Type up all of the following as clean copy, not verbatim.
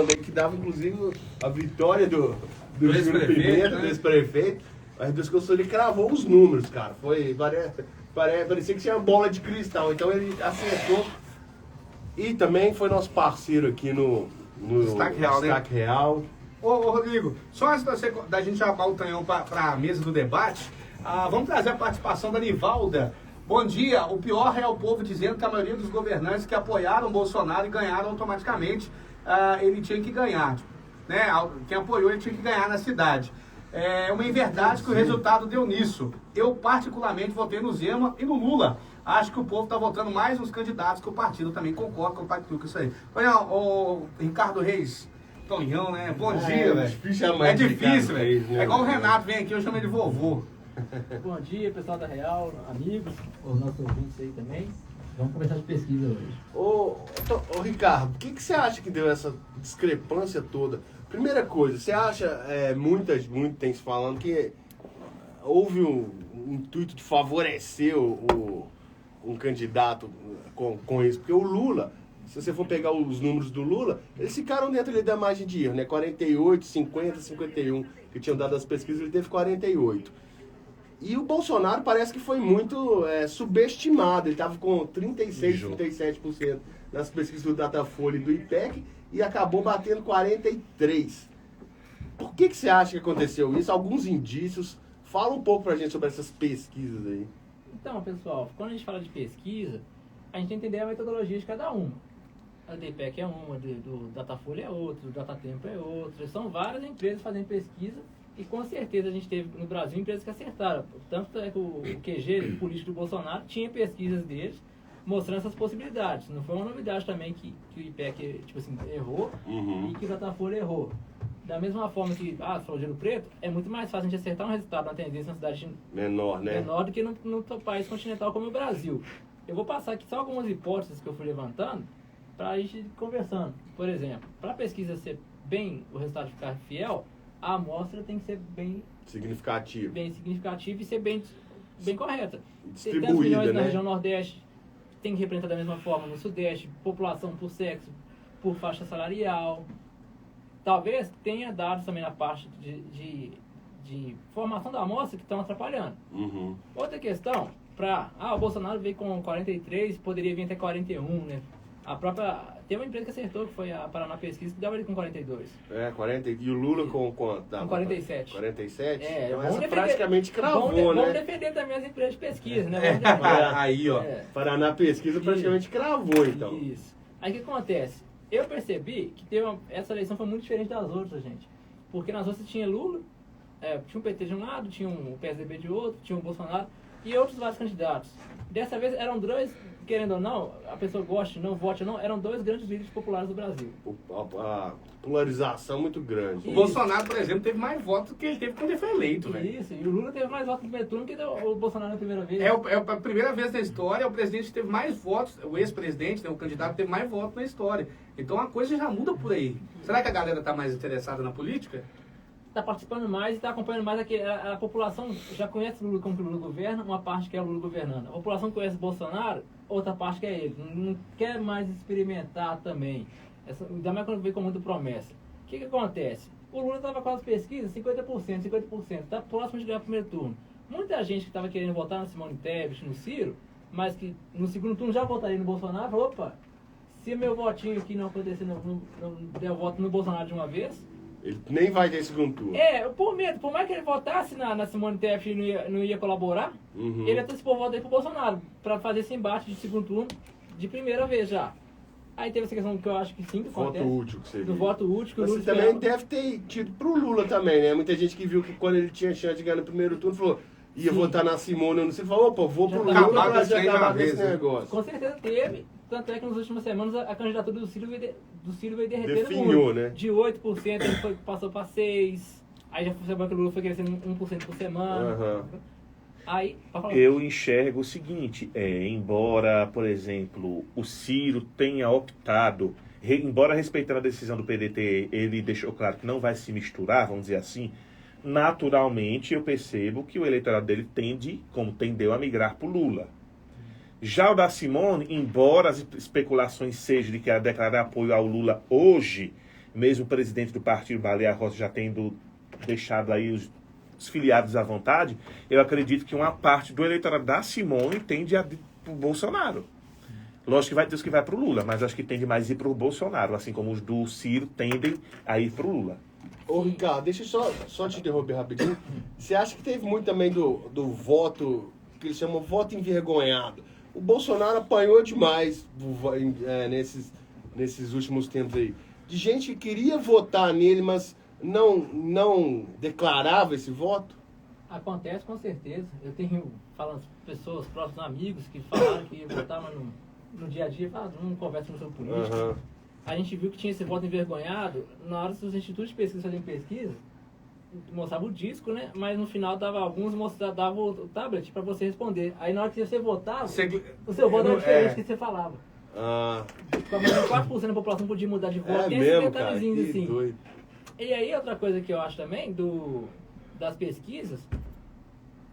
que dava inclusive a vitória do Júlio ex-prefeito, Pimenta, né? do ex-prefeito. Mas Deus que ele cravou os números, cara. Parecia que tinha bola de cristal, então ele acertou. E também foi nosso parceiro aqui no Destaque Real, né? Destaque Real. Ô, Rodrigo, só antes da gente chamar o Tanhão para a mesa do debate, vamos trazer a participação da Nivalda. Bom dia. O pior é o povo dizendo que a maioria dos governantes que apoiaram o Bolsonaro e ganharam automaticamente, ele tinha que ganhar. Né? Quem apoiou, ele tinha que ganhar na cidade. É uma inverdade que o resultado deu nisso. Eu, particularmente, votei no Zema e no Lula. Acho que o povo está votando mais nos candidatos que o partido. Também concordo com o Pacto com isso aí. Olha, o Ricardo Reis, Tonhão, né? Bom dia, velho. É difícil, velho. Né? É igual o Renato vem aqui, eu chamo ele de vovô. Bom dia, pessoal da Real, amigos, os nossos ouvintes aí também. Vamos conversar de pesquisa hoje. Ô Ricardo, o que você acha que deu essa discrepância toda? Primeira coisa, você acha, muita tem se falando que houve um intuito de favorecer um candidato com isso? Porque o Lula, se você for pegar os números do Lula, eles ficaram dentro ali da margem de erro, né? 48, 50, 51, que tinham dado as pesquisas, ele teve 48. E o Bolsonaro parece que foi muito subestimado. Ele estava com 36, 37% nas pesquisas do Datafolha e do IPEC e acabou batendo 43%. Por que você acha que aconteceu isso? Alguns indícios. Fala um pouco pra gente sobre essas pesquisas aí. Então, pessoal, quando a gente fala de pesquisa, a gente tem que entender a metodologia de cada uma. A do IPEC é uma, do Datafolha é outra, do Datatempo é outra. São várias empresas fazendo pesquisa. E com certeza a gente teve no Brasil empresas que acertaram. Tanto é que o QG político do Bolsonaro tinha pesquisas deles mostrando essas possibilidades. Não foi uma novidade também que o IPEC errou e que o Datafolha errou. Da mesma forma que, você falou de Ouro Preto, é muito mais fácil a gente acertar um resultado na tendência na cidade menor, né? Menor do que no país continental como o Brasil. Eu vou passar aqui só algumas hipóteses que eu fui levantando para a gente ir conversando. Por exemplo, para a pesquisa ser o resultado ficar fiel, a amostra tem que ser bem significativa e ser bem correta. Distribuída, milhões né? Na região Nordeste, tem que representar da mesma forma no Sudeste, população por sexo, por faixa salarial. Talvez tenha dados também na parte de formação da amostra que estão atrapalhando. Outra questão, o Bolsonaro veio com 43, poderia vir até 41, né? Tem uma empresa que acertou, que foi a Paraná Pesquisa, que dava ele com 42. 40. E o Lula com quanto? Com 47. 47? Então essa praticamente cravou, né? Vamos defender também as empresas de pesquisa, né? Aí, ó. Paraná Pesquisa praticamente cravou, então. Isso. Aí o que acontece? Eu percebi que essa eleição foi muito diferente das outras, gente. Porque nas outras tinha Lula, tinha um PT de um lado, tinha um PSDB de outro, tinha um Bolsonaro e outros vários candidatos. Dessa vez eram dois, querendo ou não, a pessoa goste, não vote ou não, eram dois grandes líderes populares do Brasil. A polarização muito grande. O Bolsonaro, por exemplo, teve mais votos do que ele teve quando ele foi eleito, velho. Isso, e o Lula teve mais votos no primeiro turno que o Bolsonaro na primeira vez. É a primeira vez na história, o presidente teve mais votos, o ex-presidente, né, o candidato teve mais votos na história. Então a coisa já muda por aí. Será que a galera está mais interessada na política? Está participando mais e está acompanhando mais a população já conhece o Lula como que o Lula governa, uma parte que é o Lula governando. A população conhece o Bolsonaro, outra parte que é ele. Não quer mais experimentar também. Ainda mais quando vem com muita promessa. O que acontece? O Lula estava com as pesquisas 50%. Está próximo de ganhar o primeiro turno. Muita gente que estava querendo votar no Simone Tebet, no Ciro, mas que no segundo turno já votaria no Bolsonaro, falou, opa, se meu votinho aqui não acontecer, não der o voto no Bolsonaro de uma vez... Ele nem vai ter segundo turno. Por medo, por mais que ele votasse na Simone Tebet e não ia colaborar, ele antecipou o voto aí pro Bolsonaro, para fazer esse embate de segundo turno de primeira vez já. Aí teve essa questão que eu acho que sim, que voto útil que você viu. Do voto útil que Mas o Lula você também deve ter tido pro Lula também, né? Muita gente que viu que quando ele tinha chance de ganhar no primeiro turno, falou, ia votar na Simone, ou não sei, falou, opa, vou pro Lula pra já acabar com esse negócio. Com certeza teve. Tanto é que nas últimas semanas a candidatura do Ciro veio derretendo Definhou, muito. né? De 8% ele passou para 6%. Aí já foi que o Lula foi crescendo 1% por semana. Aí, eu enxergo o seguinte, embora, por exemplo, o Ciro tenha optado, embora respeitando a decisão do PDT, ele deixou claro que não vai se misturar, vamos dizer assim, naturalmente eu percebo que o eleitorado dele tendeu a migrar para o Lula. Já o da Simone, embora as especulações sejam de que ela declarar apoio ao Lula hoje, mesmo o presidente do partido, Baleia Rossi, já tendo deixado aí os filiados à vontade, eu acredito que uma parte do eleitorado da Simone tende a ir para o Bolsonaro. Lógico que vai ter os que vai para o Lula, mas acho que tende mais a ir para o Bolsonaro, assim como os do Ciro tendem a ir para o Lula. Ô, Ricardo, deixa eu só te interromper rapidinho. Você acha que teve muito também do voto, que eles chamam voto envergonhado? O Bolsonaro apanhou demais nesses últimos tempos aí. De gente que queria votar nele, mas não declarava esse voto? Acontece com certeza. Eu tenho falando pessoas, próximos amigos, que falaram que votavam no dia a dia, não conversa sobre política. Uhum. A gente viu que tinha esse voto envergonhado na hora que os institutos de pesquisa faziam pesquisa, mostrava o disco, né? Mas no final dava o tablet para você responder. Aí na hora que você votava, o seu voto era diferente do que você falava. Como 4% da população podia mudar de voto. Tem mesmo, esses cara, detalhezinhos que assim. doido. E aí outra coisa que eu acho também das pesquisas,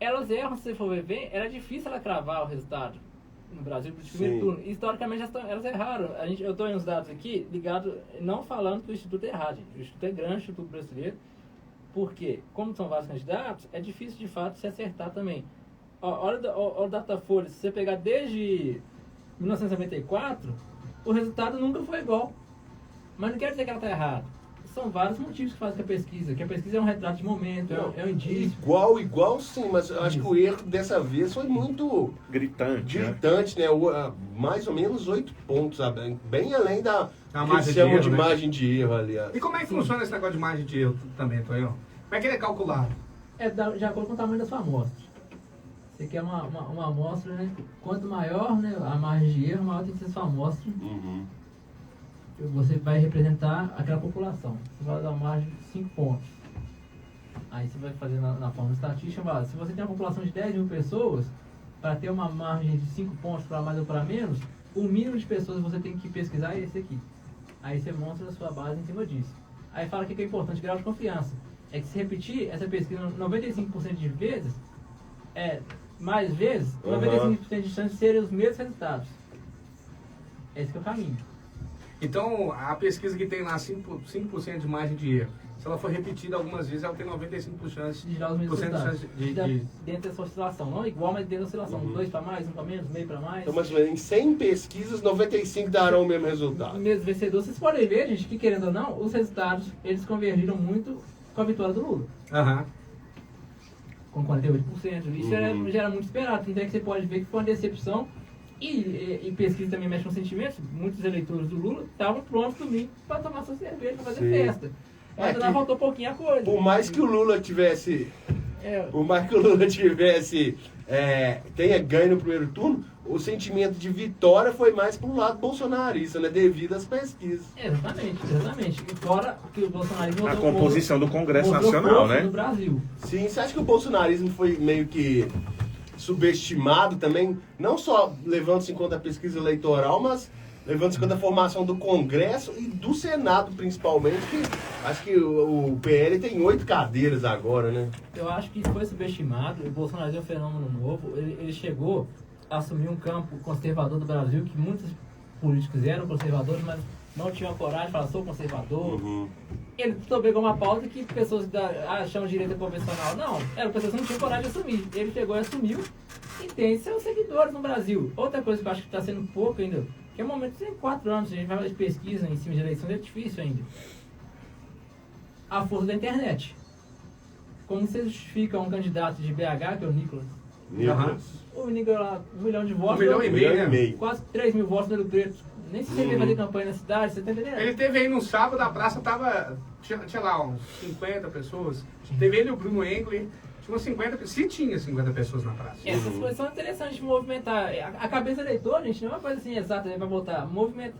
elas erram, se você for ver, era difícil ela cravar o resultado no Brasil de primeiro turno. Historicamente elas erraram. Eu estou em uns dados aqui ligados, não falando que o Instituto é errado, gente. O Instituto é grande, o Instituto Brasileiro. Porque, como são vários candidatos, é difícil de fato se acertar também. Olha o Datafolha, se você pegar desde 1994, o resultado nunca foi igual. Mas não quer dizer que ela está errada. São vários motivos que fazem que a pesquisa é um retrato de momento, é um indício. Igual sim, mas eu acho que o erro dessa vez foi muito Gritante, né? Mais ou menos 8 pontos, bem além da que eles margem de chamam erro, de né? margem de erro, aliás. E como é que funciona esse negócio de margem de erro também, Tonhão? Como é que ele é calculado? É de acordo com o tamanho da sua amostra. Você quer uma amostra, né? Quanto maior, né, a margem de erro, maior tem que ser a sua amostra. Uhum. Você vai representar aquela população. Você vai dar uma margem de 5 pontos. Aí você vai fazer na forma estatística, se você tem uma população de 10 mil pessoas, para ter uma margem de 5 pontos para mais ou para menos, o mínimo de pessoas que você tem que pesquisar é esse aqui. Aí você mostra a sua base em cima disso. Aí fala que é importante, grau de confiança. É que se repetir essa pesquisa 95% de vezes, mais vezes, 95% de chance de serem os mesmos resultados. Esse que é o caminho. Então, a pesquisa que tem lá 5% de margem de erro, se ela for repetida algumas vezes, ela tem 95% de chance De gerar os mesmos resultados. de... Dentro dessa oscilação. Não igual, mas dentro da oscilação. 2 para mais, 1 para menos, meio para mais. Então, mais ou menos, em 100 pesquisas, 95 darão o mesmo resultado. Mesmo vencedor, vocês podem ver, gente, que querendo ou não, os resultados, eles convergiram muito com a vitória do Lula. Aham. Com 48%. Isso já era muito esperado. Então é que você pode ver que foi uma decepção. E pesquisa também mexe com sentimentos. Muitos eleitores do Lula estavam prontos domingo para tomar sua cerveja, para fazer festa. Mas ainda faltou pouquinho a coisa. Por mais que o Lula tivesse... tenha ganho no primeiro turno, o sentimento de vitória foi mais pro lado bolsonarista, né? Devido às pesquisas. Exatamente. E fora que o bolsonarismo... A composição do Congresso Nacional, né? No Brasil. Sim, você acha que o bolsonarismo foi meio que subestimado também? Não só levando-se em conta a pesquisa eleitoral, mas levando-se em conta a formação do Congresso e do Senado, principalmente, que acho que o PL tem 8 cadeiras agora, né? Eu acho que foi subestimado. O bolsonarismo é um fenômeno novo. Ele chegou a assumir um campo conservador do Brasil, que muitos políticos eram conservadores, mas não tinham coragem de falar, sou conservador. Ele pegou uma pauta que pessoas chamam de direita convencional. Não, eram pessoas que não tinham coragem de assumir. Ele chegou e assumiu e tem seus seguidores no Brasil. Outra coisa que eu acho que está sendo pouco ainda, que é um momento de 4 anos, a gente vai fazer pesquisa em cima de eleições, é difícil ainda. A força da internet. Como você justifica um candidato de BH, que é o Nicolas? O Nicolas lá, 1 milhão de votos. 1,5 milhão, né? Quase 3 mil votos no Rio Preto. Nem se você veio fazer campanha na cidade, você tá entendendo? Ele teve aí no sábado, a praça tinha lá uns 50 pessoas. Teve ele e o Bruno Engler, tinha umas 50 pessoas. Se tinha 50 pessoas na praça. Essas coisas são interessantes de movimentar. A cabeça do eleitor, gente, não é uma coisa assim exata, vai botar. Movimento.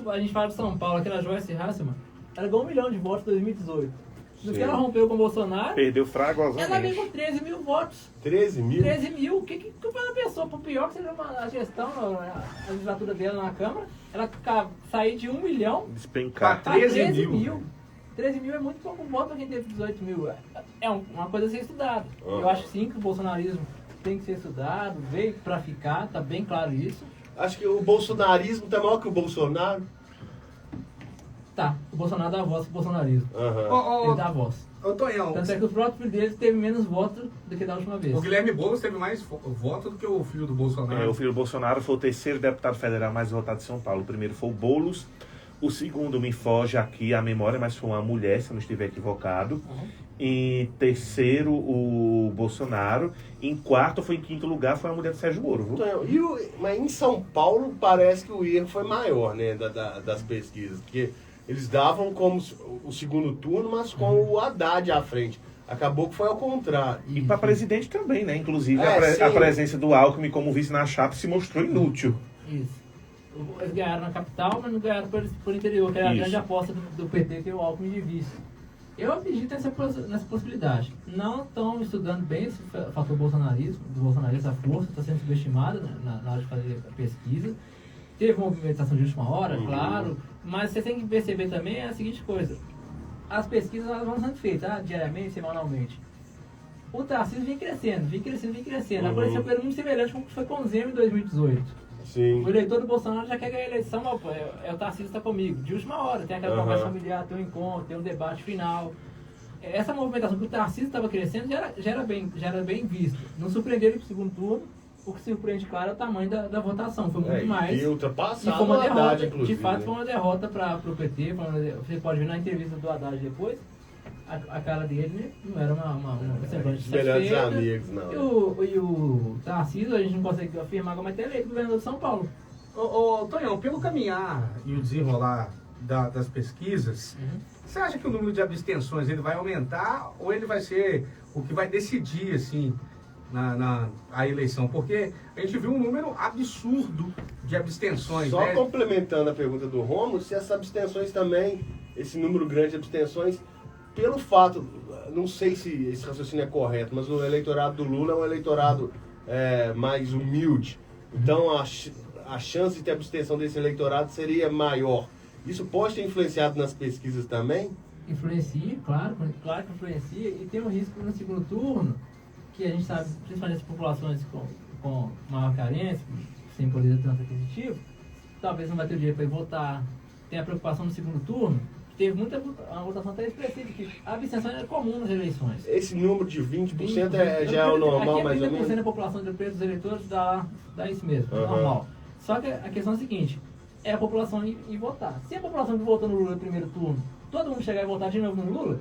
A gente fala de São Paulo, aquela Joyce Hasselman, ela ganhou 1 milhão de votos em 2018. No que ela rompeu com o Bolsonaro, Perdeu fragosamente. ela veio com 13 mil votos. 13 mil? 13 mil? O que ela pensou? Por pior que seja a gestão, a legislatura dela na Câmara, ela sair de 1 milhão Despencar. para 13 mil. 13 mil é muito pouco voto para quem teve 18 mil. É uma coisa a ser estudada. Eu acho sim que o bolsonarismo tem que ser estudado, veio para ficar, tá bem claro isso. Acho que o bolsonarismo tá maior que o Bolsonaro. Tá, o Bolsonaro dá voz pro bolsonarismo. Aham. Ele dá voz. Ô, Tonhão, Tanto é que o próprio filho dele teve menos votos do que da última vez. o Guilherme Boulos teve mais voto do que o filho do Bolsonaro. O filho do Bolsonaro foi o terceiro deputado federal mais votado de São Paulo. O primeiro foi o Boulos. O segundo me foge aqui a memória, mas foi uma mulher, se eu não estiver equivocado. Em terceiro, o Bolsonaro. Em quarto, em quinto lugar, foi a mulher do Sérgio Moro. Viu? Então, mas em São Paulo parece que o erro foi maior, né, das pesquisas, porque eles davam como o segundo turno, mas com o Haddad à frente. Acabou que foi ao contrário. E para presidente também, né? Inclusive, sim. a presença do Alckmin como vice na chapa se mostrou inútil. Isso. Eles ganharam na capital, mas não ganharam por interior, que era a Isso. grande aposta do PT, que é o Alckmin de vice. Eu acredito nessa possibilidade. Não estão estudando bem esse fator bolsonarismo, essa força está sendo subestimada na hora de fazer a pesquisa. Teve movimentação de última hora, claro, mas você tem que perceber também a seguinte coisa. As pesquisas elas vão sendo feitas diariamente, semanalmente. O Tarcísio vem crescendo. Apareceu pelo muito semelhante com o que foi com o Zema em 2018. Sim. O eleitor do Bolsonaro já quer ganhar a eleição, o Tarcísio está comigo. De última hora, tem aquela conversa familiar, tem um encontro, tem um debate final. Essa movimentação que o Tarcísio estava crescendo já era bem visto. Não surpreendeu ele para o segundo turno. O que surpreende, claro, é o tamanho da votação. Foi muito mais. E ultrapassado foi uma o Haddad, derrota, inclusive. de fato, né? foi uma derrota para o PT. Você pode ver na entrevista do Haddad depois. A cara dele não era uma semblante Melhores satisfeita. amigos, não. E o Tarcísio, a gente não consegue afirmar como é que é eleito governador de São Paulo. Ô, Tonhão, pelo caminhar e o desenrolar das pesquisas, você acha que o número de abstenções ele vai aumentar ou ele vai ser o que vai decidir, assim, a eleição? Porque a gente viu um número absurdo de abstenções, Só né? complementando a pergunta do Romulo, se essas abstenções também, esse número grande de abstenções, pelo fato, não sei se esse raciocínio é correto, mas o eleitorado do Lula é um eleitorado mais humilde. Então a chance de ter abstenção desse eleitorado seria maior. Isso pode ter influenciado nas pesquisas também? Influencia, claro que influencia. E tem um risco no segundo turno, que a gente sabe, principalmente as populações com maior carência, sem poder tanto aquisitivo, talvez não vai ter dinheiro para ir votar. Tem a preocupação no segundo turno. Teve uma votação até expressiva, que a abstenção era comum nas eleições. Esse número de 20% já é o normal, mais ou menos? Aqui a 30% da população de pretos eleitores dá isso mesmo, normal. Só que a questão é a seguinte, é a população ir votar. Se a população que votou no Lula no primeiro turno, todo mundo chegar e votar de novo no Lula,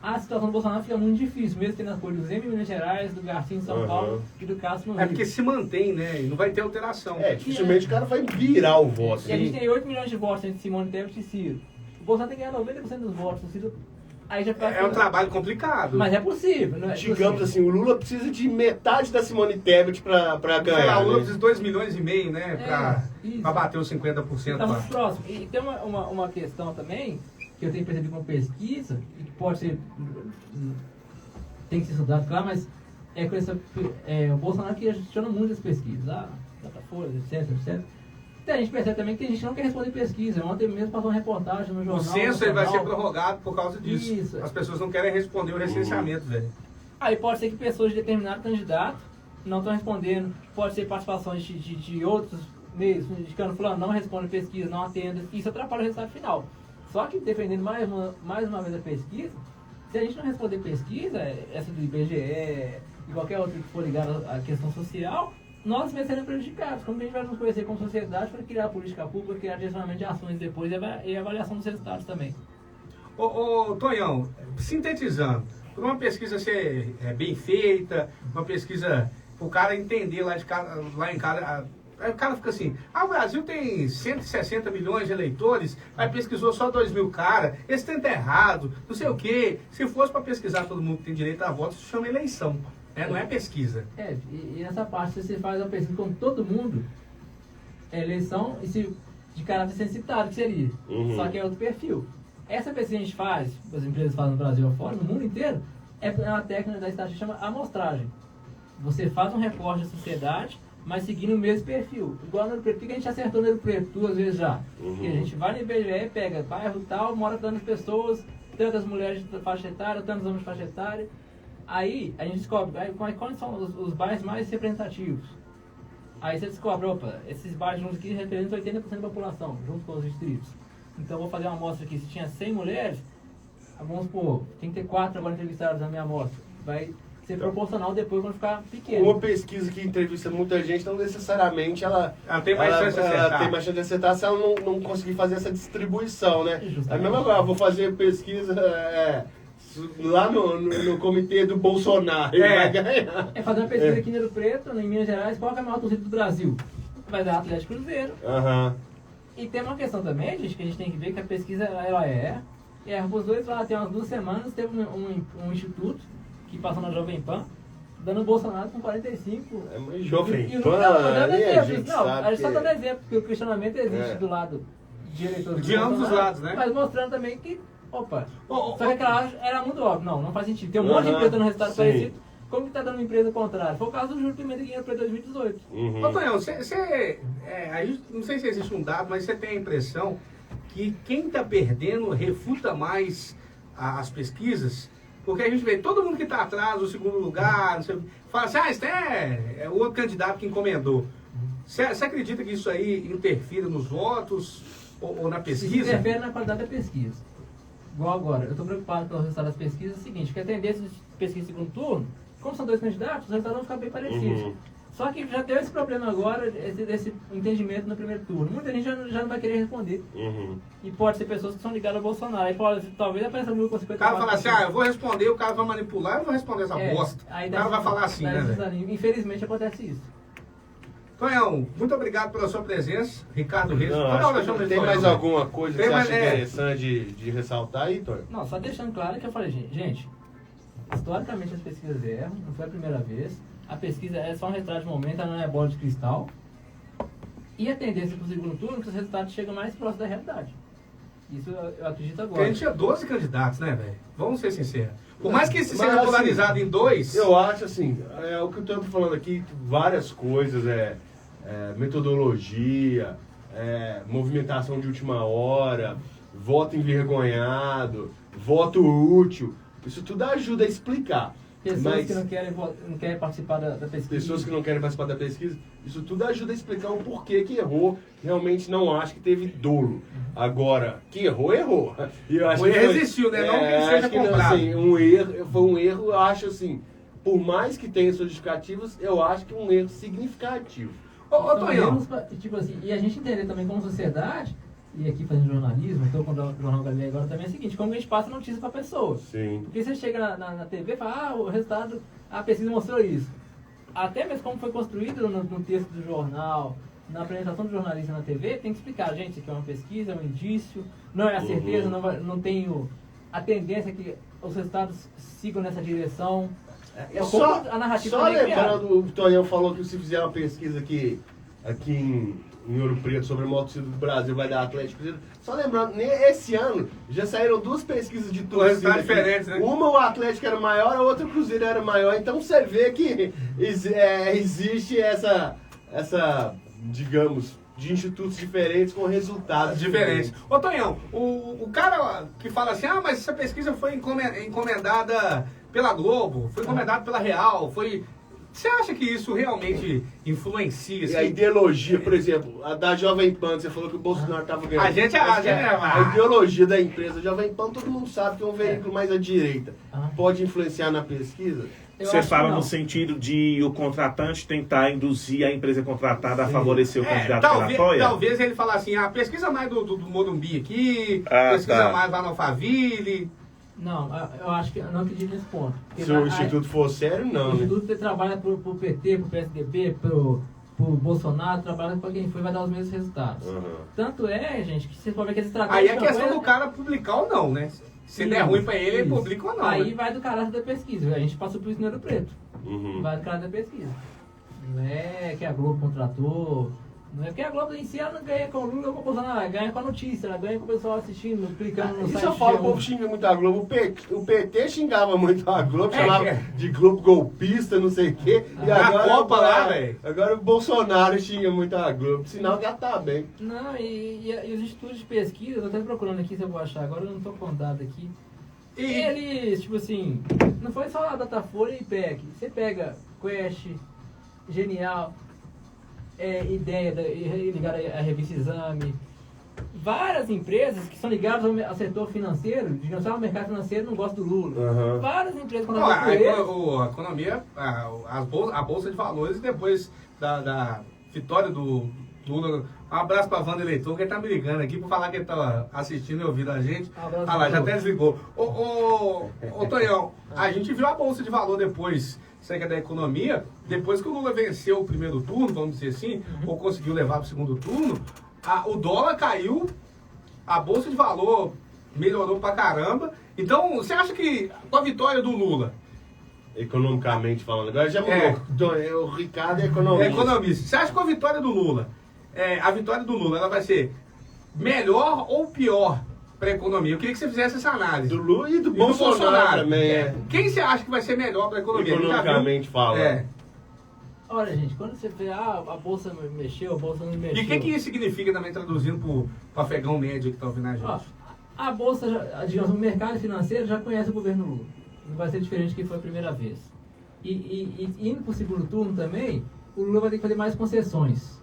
a situação do Bolsonaro fica muito difícil, mesmo tendo as cores do Zema em Minas Gerais, do Garcia em São Paulo e do Castro no Rio. É porque se mantém, né? E não vai ter alteração. Dificilmente o cara vai virar o voto. E a gente tem 8 milhões de votos entre Simone Tebet e Ciro. O Bolsonaro tem que ganhar 90% dos votos. O Ciro, aí já É um trabalho complicado. Mas é possível, não é? Digamos assim, o Lula precisa de metade da Simone Tebet pra ganhar. O Lula né? precisa de 2,5 milhões, né? Pra bater os 50%. Estamos próximos. E tem uma questão também, que eu tenho percebido com pesquisa, e que pode ser. Tem que ser estudado, claro, mas é com o Bolsonaro que questiona muito as pesquisas, Datafolha, etc. Então, a gente percebe também que a gente não quer responder pesquisa. Ontem mesmo passou uma reportagem no jornal. O censo ele vai ser prorrogado por causa disso. Isso. As pessoas não querem responder o recenseamento, velho. Aí pode ser que pessoas de determinado candidato não estão respondendo. Pode ser participações de outros meios, indicando fulano não responde pesquisa, não atenda. Isso atrapalha o resultado final. Só que, defendendo mais uma vez a pesquisa, se a gente não responder pesquisa, essa do IBGE e qualquer outra que for ligada à questão social, nós mesmos seremos prejudicados. Como a gente vai nos conhecer como sociedade para criar política pública, criar direcionamento de ações depois e avaliação dos resultados também. Ô, Tonhão, sintetizando, por uma pesquisa ser bem feita, uma pesquisa o cara entender lá em casa, aí o cara fica assim, o Brasil tem 160 milhões de eleitores, aí pesquisou só 2 mil caras, esse tanto é errado, não sei o quê. Se fosse para pesquisar todo mundo que tem direito a voto, isso chama eleição. Não é pesquisa. E nessa parte, se você faz uma pesquisa com todo mundo, é eleição de caráter censitário, que seria. Só que é outro perfil. Essa pesquisa que a gente faz, as empresas fazem no Brasil afora, no mundo inteiro, é uma técnica da estatística que chama amostragem. Você faz um recorte da sociedade, mas seguindo o mesmo perfil. Igual no Ouro Preto. Por que a gente acertou no Ouro Preto 2 vezes já? Porque a gente vai no IBGE, pega bairro tal, mora tantas pessoas, tantas mulheres de faixa etária, tantos homens de faixa etária. Aí a gente descobre quais são os bairros mais representativos. Aí você descobre, esses bairros juntos aqui representam 80% da população, junto com os distritos. Então eu vou fazer uma amostra aqui, se tinha 100 mulheres, vamos supor, tem que ter 4 agora entrevistadas na minha amostra. Vai ser proporcional depois quando ficar pequeno. Uma pesquisa que entrevista muita gente, não necessariamente ela tem mais chance de acertar. tem mais chance de acertar se ela não conseguir fazer essa distribuição, né? Justamente. É a mesma coisa, vou fazer pesquisa lá no comitê do Bolsonaro, ele vai ganhar. É fazer uma pesquisa aqui em Ouro Preto, em Minas Gerais, qual que é a maior torcida do Brasil? Vai dar Atlético Cruzeiro. Aham. E tem uma questão também, gente, que a gente tem que ver que a pesquisa ela erra os dois lados. Tem umas 2 semanas, teve um instituto que passou na Jovem Pan, dando o Bolsonaro com 45. É mais Jovem E o- Pan, dando ali a exemplo, gente não, sabe a gente só que- dando exemplo, porque o questionamento existe É. do lado de eleitores De do ambos os Bolsonaro, lados, né? Mas mostrando também que, opa, Ô, só que aquela era muito óbvio, não faz sentido. Tem um monte de Aham, empresa dando resultado sim. parecido, como que tá dando empresa contrária? Foi o caso do Júlio Pimenta que para 2018. Uhum. Ô, Tonhão, não sei se existe um dado, mas você tem a impressão que quem está perdendo refuta mais as pesquisas? Porque a gente vê todo mundo que está atrás, o segundo lugar, não sei, fala assim, esse é o outro candidato que encomendou. Você acredita que isso aí interfira nos votos ou na Isso pesquisa? interfere na qualidade da pesquisa. Igual agora, eu estou preocupado com o resultado das pesquisas, é o seguinte, que a tendência de pesquisa de segundo turno, como são 2 candidatos, os resultados vão ficar bem parecidos. Uhum. Só que já teve esse problema agora, desse entendimento no primeiro turno. Muita gente já não vai querer responder. Uhum. E pode ser pessoas que são ligadas ao Bolsonaro. Aí pode, talvez apareça Lula com O 54%. cara fala assim, eu vou responder, o cara vai manipular, eu não vou responder essa bosta. Aí O cara vai falar assim, né, velho? Infelizmente acontece isso. Tonhão, muito obrigado pela sua presença. Ricardo Reis. Não, Toda hora acho que chama de tem Tonhão, mais velho. alguma coisa que Tem você mais- acha interessante de ressaltar aí, Tonho? Não, só deixando claro que eu falei, gente, historicamente as pesquisas erram, não foi a primeira vez. A pesquisa é só um retrato de momento, ela não é bola de cristal. E a tendência para o segundo turno é que os resultados chegam mais próximos da realidade. Isso eu acredito Porque a agora. gente tinha 12 candidatos, né, velho? Vamos ser sinceros. Por mais que esse Mas, seja assim, polarizado em 2... Eu acho assim, o que eu estou falando aqui, várias coisas, metodologia, movimentação de última hora, voto envergonhado, voto útil, isso tudo ajuda a explicar. Pessoas Mas que não querem participar da pesquisa. pessoas que não querem participar da pesquisa, isso tudo ajuda a explicar o porquê que errou. Realmente não acho que teve dolo. Agora, que errou, errou. E eu acho O que erro foi- existiu, né? Não que ele seja acho que não, comprado. assim, foi um erro, eu acho assim, por mais que tenha suas justificativas, eu acho que um erro significativo. Ô, Então, Tonhão, erros tipo assim, e a gente entender também como sociedade, e aqui fazendo jornalismo, estou com o Jornal Galileu agora também é o seguinte, como a gente passa notícia para pessoa. Sim. Porque você chega na TV e fala, o resultado, a pesquisa mostrou isso. Até mesmo como foi construído no texto do jornal, na apresentação do jornalista na TV, tem que explicar, gente, isso aqui é uma pesquisa, é um indício, não é a certeza, não tem a tendência que os resultados sigam nessa direção. É Só, a narrativa só também é criada. lembrando, o Tonhão falou que se fizer uma pesquisa aqui em Ouro Preto sobre a maior torcida do Brasil vai dar Atlético Cruzeiro. Só lembrando, esse ano já saíram 2 pesquisas de torcida. resultados diferentes, né? Uma o Atlético era maior, a outra o Cruzeiro era maior. Então você vê que existe essa, digamos, de institutos diferentes com resultados diferente. Ô, Tonhão, o cara que fala assim, mas essa pesquisa foi encomendada pela Globo, foi encomendada pela Real, foi... Você acha que isso realmente influencia? E a Assim? ideologia, por exemplo, a da Jovem Pan, você falou que o Bolsonaro estava ganhando. A gente a ideologia da empresa Jovem Pan, todo mundo sabe que é um veículo mais à direita. Pode influenciar na pesquisa? Eu Você acho que fala não. no sentido de o contratante tentar induzir a empresa contratada a favorecer o candidato relatório? Talvez ele falar assim, pesquisa mais do Morumbi aqui, Ah, pesquisa tá. mais lá no Alphaville. Não, eu acho que eu não acredito nesse ponto. Porque Se o Instituto for sério, não, o né? Instituto trabalha pro PT, pro PSDB, pro Bolsonaro, trabalha para quem foi, vai dar os mesmos resultados. Uhum. Tanto gente, que você pode ver que essa estratégia... Aí é de questão campanha- do cara publicar ou não, né? Se der Isso, ruim pra ele, ele isso. publica ou não. Aí né? vai do caráter da pesquisa. A gente passou por isso no Ouro Preto. Uhum. Vai do caráter da pesquisa. Não é que a Globo contratou... Não é porque a Globo em si ela não ganha com o Lula ou com o Bolsonaro, ela ganha com a notícia, ela ganha com o pessoal assistindo, clicando no Isso site. eu falo, o G1. povo xinga muito a Globo. O PT xingava muito a Globo, É, chamava é. de Globo golpista, não sei o quê. E Na agora, Copa lá, velho. agora o Bolsonaro xinga muito a Globo, sinal que já tá bem. Não, e os institutos de pesquisa, eu tô até procurando aqui se eu vou achar, agora eu não tô com dado aqui. E- Eles, tipo assim, não foi só a Datafolha e IPEC. Você pega Quest, Genial, Ideia, ligada à revista Exame, várias empresas que são ligadas ao setor financeiro, digamos ao mercado financeiro, não gostam do Lula. Uhum. Várias empresas quando A economia, a Bolsa de Valores, depois da vitória do Lula. Um abraço para Wanda Eleitor, que ele tá me ligando aqui para falar que ele tá assistindo e ouvindo a gente. Ah lá, já até desligou. Ô Tonhão, a gente viu a Bolsa de Valor depois, isso aí que é da economia, depois que o Lula venceu o primeiro turno, vamos dizer assim, ou conseguiu levar para o segundo turno, o dólar caiu, a Bolsa de Valor melhorou pra caramba. Então, você acha que com a vitória do Lula... Economicamente falando, agora já mudou. O Ricardo é economista. É economista. Você acha que com a vitória do Lula, ela vai ser melhor ou pior para a economia? Eu queria que você fizesse essa análise. Do Lula e do Bolsonaro também. Quem você acha que vai ser melhor para a economia? Economicamente falando. Olha, gente, quando você vê, a Bolsa mexeu, a Bolsa não mexeu. E o que isso significa também, traduzindo para o afegão médio que está ouvindo a gente? A Bolsa, digamos, o mercado financeiro já conhece o governo Lula. Não vai ser diferente do que foi a primeira vez. E indo para o segundo turno também, o Lula vai ter que fazer mais concessões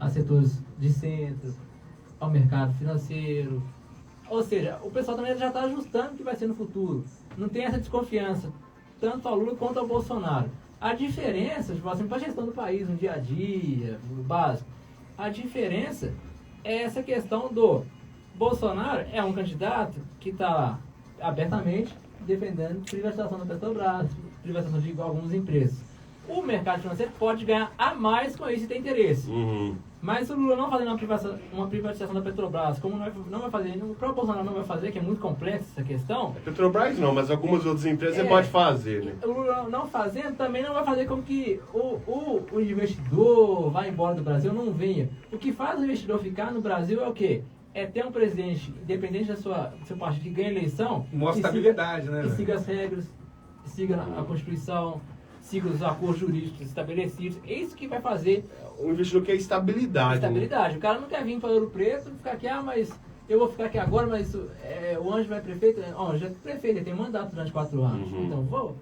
a setores de centro, ao mercado financeiro. Ou seja, o pessoal também já está ajustando o que vai ser no futuro. Não tem essa desconfiança, tanto ao Lula quanto ao Bolsonaro. A diferença, tipo assim, para a gestão do país, no dia a dia, no básico, a diferença é essa questão do Bolsonaro é um candidato que está abertamente defendendo privatização da Petrobras, privatização de algumas empresas. O mercado financeiro pode ganhar a mais com isso e ter interesse. Mas o Lula não fazendo uma privatização da Petrobras, como não vai fazer, o próprio Bolsonaro não vai fazer, que é muito complexa essa questão. Petrobras não, mas algumas outras empresas você pode fazer, né? O Lula não fazendo, também não vai fazer com que o investidor vá embora do Brasil, não venha. O que faz o investidor ficar no Brasil é o quê? É ter um presidente, independente do seu partido, que ganha eleição... Mostra estabilidade, né? Que siga as regras, siga a Constituição, siga os acordos jurídicos estabelecidos. É isso que vai fazer... O investidor quer estabilidade. Estabilidade. Né? O cara não quer vir para Ouro Preto e ficar aqui, mas eu vou ficar aqui agora, mas o Anjo vai prefeito... O Anjo é prefeito, ele tem mandato durante 4 anos. Então,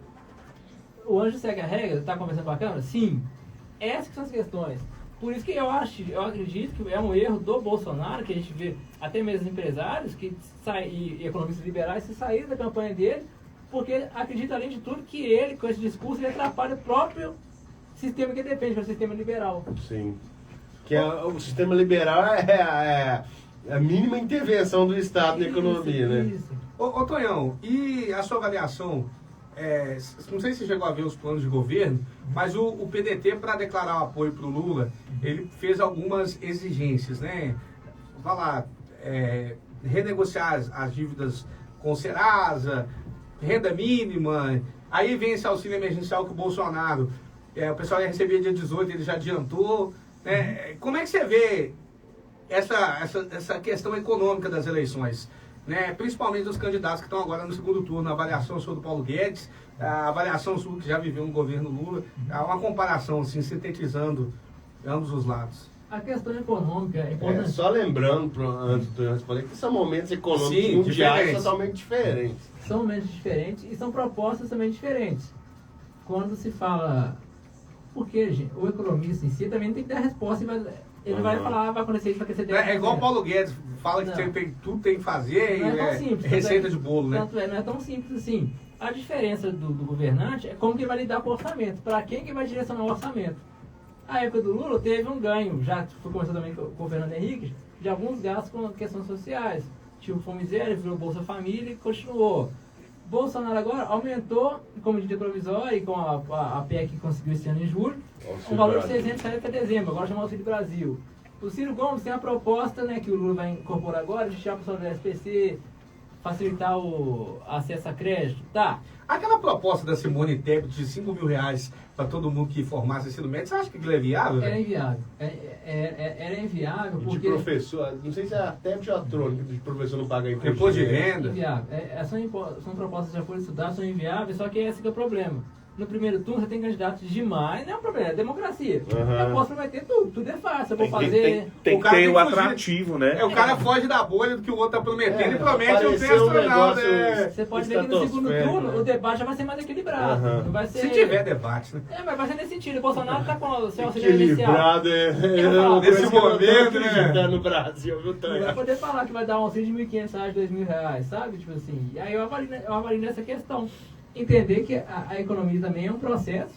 o Anjo segue a regra, está conversando com a Câmara? Sim. Essas que são as questões. Por isso que eu acredito que é um erro do Bolsonaro, que a gente vê até mesmo empresários e economistas liberais que saíram da campanha dele, porque acredita, além de tudo, que ele, com esse discurso, ele atrapalha o próprio sistema que ele defende, que é o sistema liberal. Sim. Que o sistema liberal é a mínima intervenção do Estado na economia, né? Isso. Ô Tonhão, e a sua avaliação? Não sei se você chegou a ver os planos de governo, mas o PDT, para declarar o apoio para o Lula, ele fez algumas exigências, né? Vai lá, renegociar as dívidas com o Serasa, renda mínima, aí vem esse auxílio emergencial que o Bolsonaro, o pessoal ia receber dia 18, ele já adiantou, né? Como é que você vê essa questão econômica das eleições? Né, principalmente dos candidatos que estão agora no segundo turno, a avaliação sua do Paulo Guedes, a avaliação sua que já viveu no governo Lula, uma comparação assim, sintetizando ambos os lados. A questão econômica é importante. Só lembrando, antes de eu responder, que são momentos econômicos mundiais totalmente diferentes. São momentos diferentes e são propostas também diferentes. Quando se fala... Porque, gente, o economista em si também tem que dar resposta e ele vai falar, vai acontecer isso, vai acontecer... É igual o Paulo Guedes fala que tudo tem que fazer não é tão simples, receita de bolo, né? Tanto não é tão simples assim. A diferença do governante é como que vai lidar com o orçamento, para quem que vai direcionar o orçamento. A época do Lula teve um ganho, já foi começado também com o Fernando Henrique, de alguns gastos com questões sociais. Tipo Fome Zero, virou Bolsa Família e continuou. Bolsonaro agora aumentou como medida provisória e com a PEC que conseguiu esse ano em julho, um valor de 600 reais até dezembro, agora chama Auxílio Brasil. O Ciro Gomes tem a proposta, né, que o Lula vai incorporar agora, de tirar a pessoa do SPC, facilitar o acesso a crédito, tá? Aquela proposta da Simone Tebet de 5 mil reais para todo mundo que formasse ensino médio, você acha que aquilo é viável? Era inviável. Era inviável porque... De professor, não sei se é a Tebet ou a Trônica, de professor não paga imposto de renda. Inviável. São propostas que já foram estudadas, são inviáveis, só que esse que é o problema. no primeiro turno você tem candidatos demais, não é um problema, é democracia. Uhum. Eu posso prometer tudo é fácil, eu vou Tem fazer... que O cara ter tem o que fugir. atrativo, né? O cara foge da bolha do que o outro tá prometendo e promete um apareceu um astronauta. negócio- Você pode ver que no segundo Estratosfera, turno né? o debate já vai ser mais equilibrado. Uhum. Não vai ser... Se tiver debate, né? Mas vai ser nesse sentido. O Bolsonaro tá com o seu auxílio emergencial. Equilibrado falar, nesse momento, né? no Brasil, viu, Não Tonho? vai poder falar que vai dar um auxílio de R$1.500, R$2.000, sabe? Tipo assim. E aí eu avalio nessa questão. Entender que a economia também é um processo.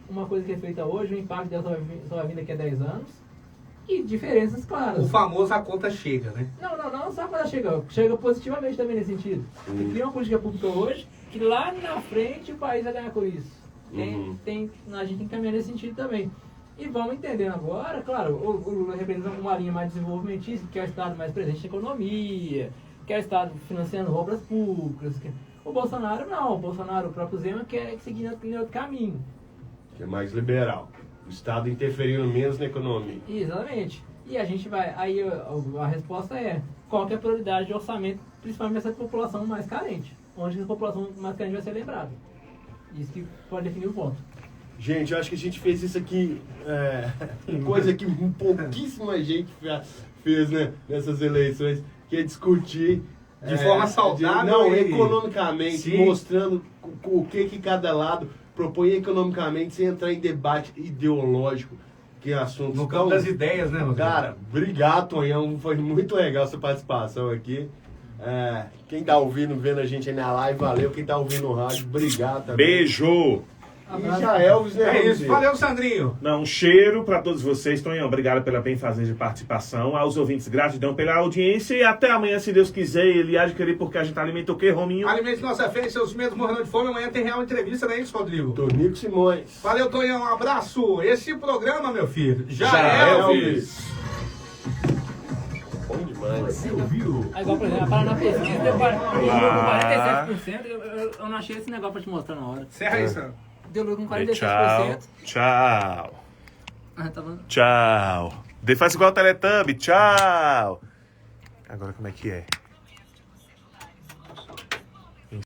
Uma coisa que é feita hoje, o impacto dela só vai vir daqui a 10 anos. E diferenças claras. O famoso a conta chega, né? Não só quando chega. Chega positivamente também nesse sentido. Você cria uma política pública hoje que lá na frente o país vai ganhar com isso. A gente tem que caminhar nesse sentido também. E vamos entendendo agora, claro, o Lula representa uma linha mais desenvolvimentista, que é o Estado mais presente na economia, que é o Estado financiando obras públicas. O Bolsonaro não, o Bolsonaro, o próprio Zema, quer seguir em outro caminho. Que é mais liberal. O Estado interferindo menos na economia. Exatamente. E a gente vai, aí a resposta é, qual que é a prioridade de orçamento, principalmente essa população mais carente, onde a população mais carente vai ser lembrada. Isso que pode definir o ponto. Gente, eu acho que a gente fez isso aqui, coisa que pouquíssima gente fez, né, nessas eleições, que é discutir De forma saudável não, e- economicamente, Sim. mostrando o que cada lado propõe economicamente, sem entrar em debate ideológico, que é assunto No campo das ideias, né, Rodrigo? Cara, obrigado, Tonhão. Foi muito legal sua participação aqui. Quem tá ouvindo, vendo a gente aí na live, valeu. Quem tá ouvindo no rádio, obrigado também. Beijo! E já Elvis, né, É isso. Rodrigo? Valeu, Sandrinho. Um cheiro para todos vocês. Tonhão, obrigado pela bem-fazer participação. Aos ouvintes, gratidão pela audiência. E até amanhã, se Deus quiser. Ele há de querer, porque a gente alimenta o quê, Rominho? Alimente nossa fé e seus medos morrendo de fome. Amanhã tem real entrevista, não é isso, Rodrigo? Tonico Simões. Valeu, Tonhão. Um abraço. Esse programa, meu filho, já Já é Elvis. Bom demais. Você ouviu? Aí, igual, por exemplo, a Paraná Pesquisa deu 47%. Eu não achei esse negócio pra te mostrar na hora. Encerra aí, Sandro. Deu lucro com 47%. Tchau. Tchau. Ah, tá bom. Tchau. Faz igual o Teletubb. Tchau. Agora como é que é?